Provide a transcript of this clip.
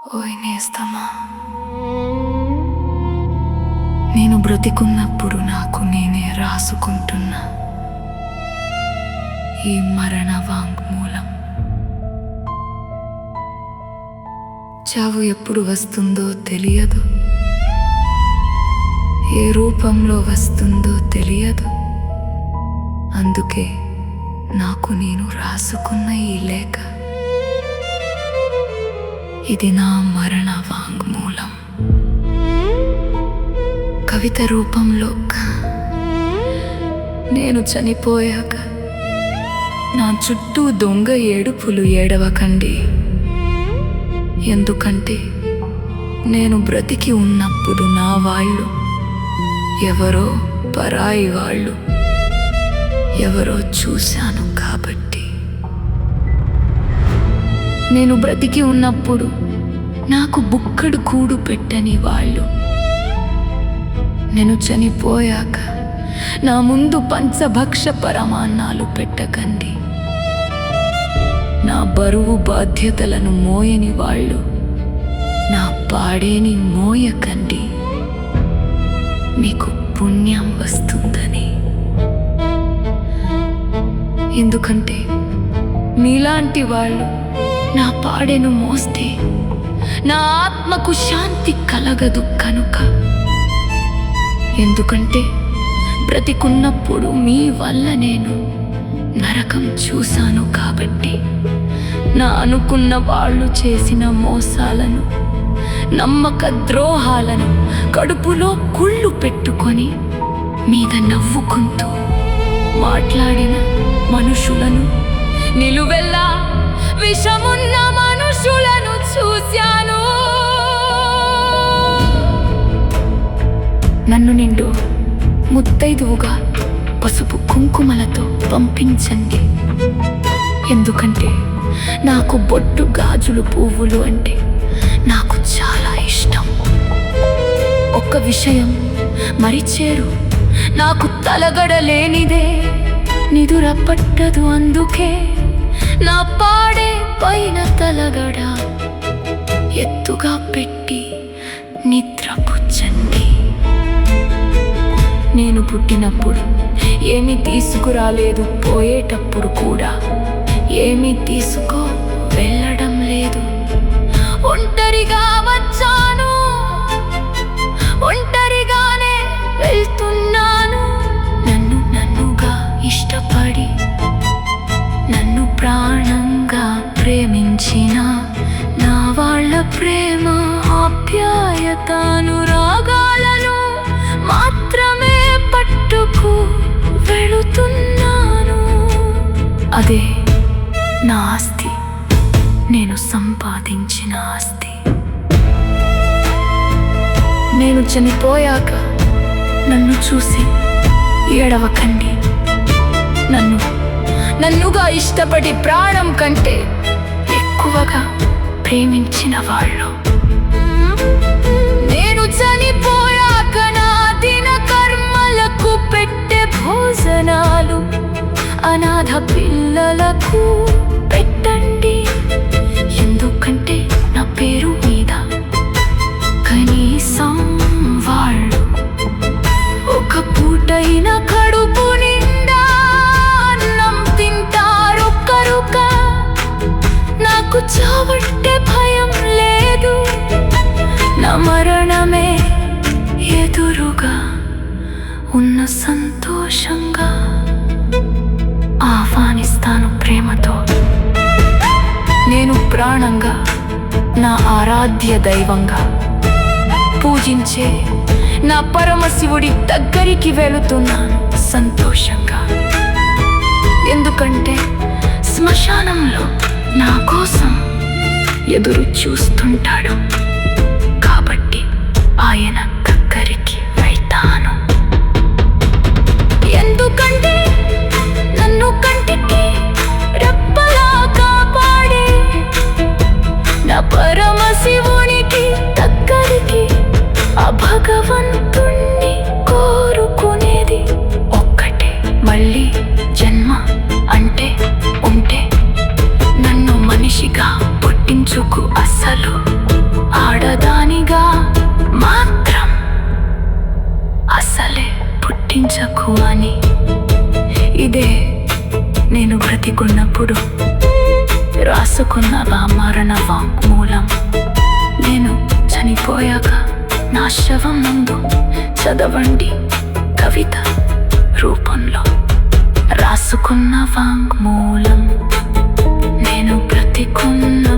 ఓయ్ నేస్తమా, నేను బ్రతికున్నప్పుడు నాకు నేనే రాసుకుంటున్నా ఈ మరణ వాంగ్మూలం. చావు ఎప్పుడు వస్తుందో తెలియదు, ఏ రూపంలో వస్తుందో తెలియదు. అందుకే నాకు నేను రాసుకున్న ఈ లేఖ, ఇది నా మరణ వాంగ్మూలం. కవిత రూపంలో నేను చనిపోయాక నా చుట్టూ దొంగ ఏడుపులు ఏడవకండి. ఎందుకంటే నేను బ్రతికి ఉన్నప్పుడు నా వాళ్ళు ఎవరో పరాయి వాళ్ళు ఎవరో చూశాను కాబట్టి. నేను బ్రతికి ఉన్నప్పుడు నాకు బుక్కడు కూడు పెట్టని వాళ్ళు, నేను చనిపోయాక నా ముందు పంచభక్ష పరమాన్నాలు పెట్టకండి. నా బరువు బాధ్యతలను మోయని వాళ్ళు నా పాడేని మోయకండి, మీకు పుణ్యం వస్తుందని. ఎందుకంటే మీలాంటి వాళ్ళు నా పాడెను మోస్తే నా ఆత్మకు శాంతి కలగదు కనుక. ఎందుకంటే బ్రతికున్నప్పుడు మీ వల్ల నేను నరకం చూశాను కాబట్టి. నా అనుకున్న వాళ్ళు చేసిన మోసాలను, నమ్మక ద్రోహాలను కడుపులో కుళ్ళు పెట్టుకొని మీద నవ్వుకుంటూ మాట్లాడిన మనుషులను, నిలువెల్లా విషమున్న మనుషులను చూశాను. నన్ను నిండు ముత్తైదువుగా పసుపు కుంకుమలతో పంపించండి. ఎందుకంటే నాకు బొట్టు గాజులు పువ్వులు అంటే నాకు చాలా ఇష్టం. ఒక్క విషయం మరిచేరు, నాకు తలగడలేనిదే నిదుర పట్టదు. అందుకే నా పాడే పైన తలగడ ఎత్తుగా పెట్టి నిద్రపుచ్చండి. నేను పుట్టినప్పుడు ఏమీ తీసుకురాలేదు, పోయేటప్పుడు కూడా ఏమీ తీసుకో వెళ్ళడం లేదు. ఒంటరిగా వచ్చాను, ఒంటరిగానే వెళ్తున్నాను. నన్నుగా ఇష్టపడి నన్ను ప్రాణంగా ప్రేమించిన నా వాళ్ళ ప్రేమ ఆప్యాయతను రాగాలను మాత్రమే పట్టుకు వెళుతున్నాను. అదే నా ఆస్తి, నేను సంపాదించిన ఆస్తి. నేను చనిపోయాక నన్ను చూసి ఏడవకండి. నన్నుగా ఇష్టపడి ప్రాణం కంటే ఎక్కువగా ప్రేమించిన వాళ్ళు. నేను చనిపోయాక నా దిన కర్మలకు పెట్టే భోజనాలు అనాథ పిల్లలకు పెట్టండి. ఎందుకంటే నా పేరు మీద కనీసం వాళ్ళు ఒక పూటైన కడుపు నిండా అన్నం తింటారొక్కరుగా. నాకు చావంటే భయం లేదు, నా మరణమే ఎదురుగా ఉన్న సంతోషంగా ఆహ్వానిస్తాను ప్రేమతో. నేను ప్రాణంగా, నా ఆరాధ్య దైవంగా పూజించే నా పరమశివుడి దగ్గరికి వెళుతున్నాను సంతోషంగా. ఎందుకంటే శ్మశానంలో నా కోసం ఎదురు చూస్తుంటాడు కాబట్టి ఆయన దగ్గరికి వెళ్తాను. ఎందుకంటే నన్ను కంటికి రెప్పలా కాపాడే నా పరమశివునికి దగ్గరికి ఆ భగవంతుణ్ణి కోరుకునేది ఒక్కటే. మళ్ళీ జన్మ అంటే ఉంటే నన్ను మనిషిగా పుట్టించుకు అస్సలు పట్టించకు అని. ఇదే నేను బ్రతికున్నప్పుడు రాసుకున్న మరణ వాంగ్మూలం. నేను చనిపోయాక నా శవం ముందు చదవండి కవిత రూపంలో రాసుకున్న వాంగ్మూలం. నేను బ్రతికున్న